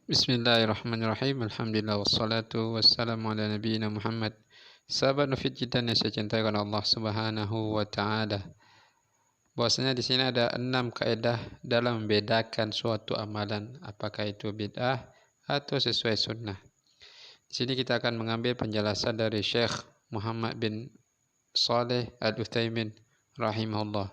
Bismillahirrahmanirrahim. Alhamdulillah wassalatu wassalamu ala nabiyyina Muhammad. Sahabat Nufid Jidan yang saya cintai oleh Allah Subhanahu wa taala. Bahwasanya di sini ada 6 kaidah dalam membedakan suatu amalan, apakah itu bid'ah atau sesuai sunnah. Di sini kita akan mengambil penjelasan dari Syekh Muhammad bin Saleh Al-Utsaimin rahimahullah.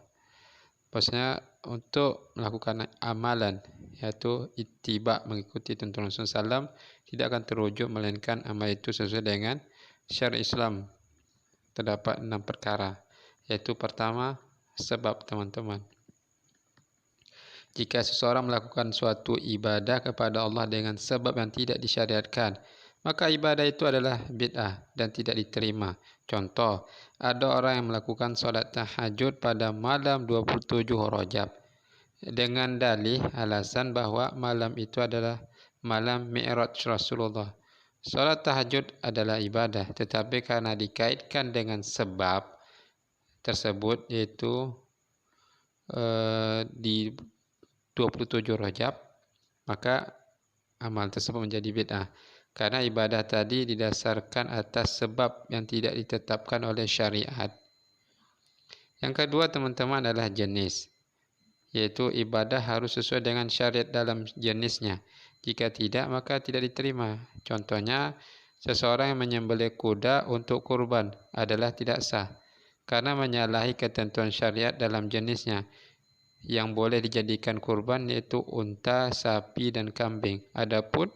Bahwasanya untuk melakukan amalan yaitu ittiba, mengikuti tuntunan Rasulullah SAW, tidak akan terwujud melainkan amal itu sesuai dengan syariat Islam. Terdapat 6 perkara, yaitu pertama, sebab teman-teman. Jika seseorang melakukan suatu ibadah kepada Allah dengan sebab yang tidak disyariatkan, maka ibadah itu adalah bid'ah dan tidak diterima. Contoh, ada orang yang melakukan solat tahajud pada malam 27 Rajab dengan dalih alasan bahwa malam itu adalah malam Mi'raj Rasulullah. Solat tahajud adalah ibadah, tetapi karena dikaitkan dengan sebab tersebut, yaitu di 27 Rajab, maka amal tersebut menjadi bid'ah. Karena ibadah tadi didasarkan atas sebab yang tidak ditetapkan oleh syariat. Yang kedua, teman-teman, adalah jenis, yaitu ibadah harus sesuai dengan syariat dalam jenisnya. Jika tidak, maka tidak diterima. Contohnya, seseorang yang menyembelih kuda untuk kurban adalah tidak sah, karena menyalahi ketentuan syariat dalam jenisnya. Yang boleh dijadikan kurban yaitu unta, sapi, dan kambing. Adapun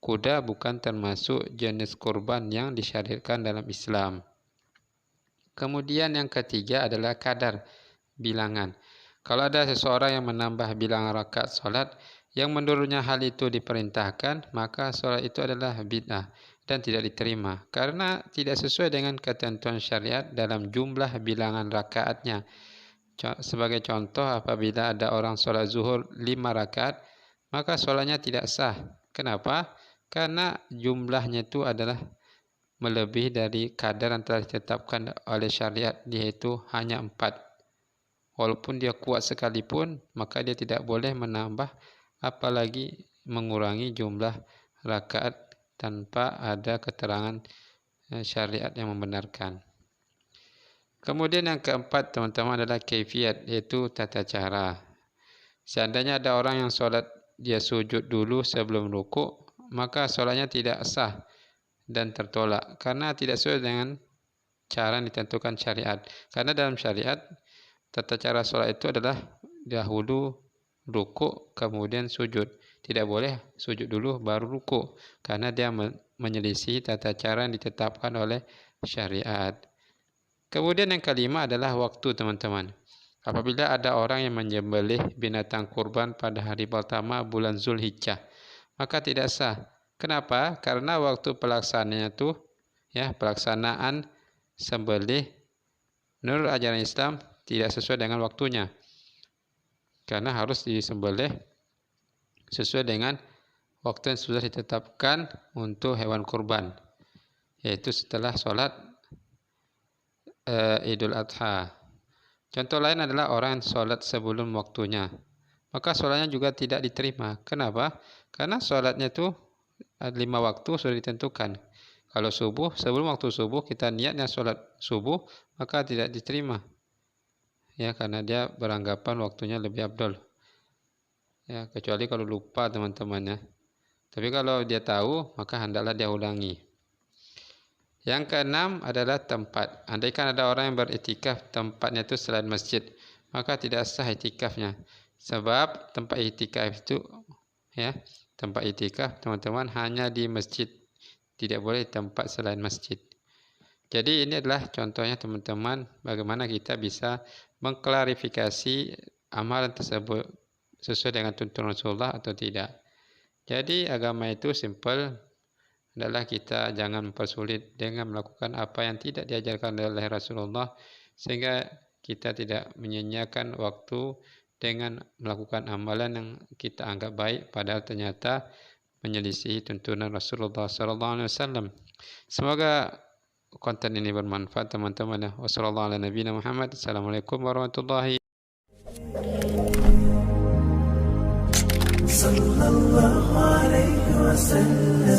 kuda bukan termasuk jenis kurban yang disyariatkan dalam Islam. Kemudian yang ketiga adalah kadar, bilangan. Kalau ada seseorang yang menambah bilangan rakaat solat yang menurutnya hal itu diperintahkan, maka solat itu adalah bid'ah dan tidak diterima karena tidak sesuai dengan ketentuan syariat dalam jumlah bilangan rakaatnya. Sebagai contoh, apabila ada orang solat zuhur 5 rakaat, maka solatnya tidak sah. Kenapa? Karena jumlahnya itu adalah melebihi dari kadar yang telah ditetapkan oleh syariat, yaitu hanya 4. Walaupun dia kuat sekalipun, maka dia tidak boleh menambah apalagi mengurangi jumlah rakaat tanpa ada keterangan syariat yang membenarkan. Kemudian yang keempat, teman-teman, adalah kaifiat, yaitu tata cara. Seandainya ada orang yang solat dia sujud dulu sebelum rukuk, maka solatnya tidak sah dan tertolak karena tidak sesuai dengan cara yang ditentukan syariat. Karena dalam syariat, tata cara solat itu adalah dahulu rukuk kemudian sujud. Tidak boleh sujud dulu baru rukuk karena dia menyelisih tata cara yang ditetapkan oleh syariat. Kemudian yang kelima adalah waktu, teman-teman. Apabila ada orang yang menyembelih binatang kurban pada hari pertama bulan Zulhijjah, maka tidak sah. Kenapa? Karena waktu pelaksanaannya itu, pelaksanaan sembelih menurut ajaran Islam tidak sesuai dengan waktunya. Karena harus disembelih sesuai dengan waktu yang sudah ditetapkan untuk hewan kurban, yaitu setelah sholat Idul Adha. Contoh lain adalah orang yang sholat sebelum waktunya, maka sholatnya juga tidak diterima. Kenapa? Karena sholatnya itu 5 waktu sudah ditentukan. Kalau subuh, sebelum waktu subuh kita niatnya sholat subuh, maka tidak diterima. Ya, karena dia beranggapan waktunya lebih afdal. Ya, kecuali kalau lupa, teman-teman, ya. Tapi kalau dia tahu, maka hendaklah dia ulangi. Yang keenam adalah tempat. Andaikan ada orang yang beriktikaf, tempatnya itu selain masjid, maka tidak sah iktikafnya. Sebab tempat iktikaf itu, tempat iktikaf, teman-teman, hanya di masjid, tidak boleh tempat selain masjid. Jadi ini adalah contohnya, teman-teman, bagaimana kita bisa mengklarifikasi amalan tersebut sesuai dengan tuntunan Rasulullah atau tidak. Jadi agama itu simple, adalah kita jangan mempersulit dengan melakukan apa yang tidak diajarkan oleh Rasulullah, sehingga kita tidak menyia-nyiakan waktu dengan melakukan amalan yang kita anggap baik padahal ternyata menyelisihi tuntunan Rasulullah SAW. Semoga konten ini bermanfaat, teman-teman. Wassalamualaikum warahmatullahi wabarakatuh. sallallahu alaihi wasallam.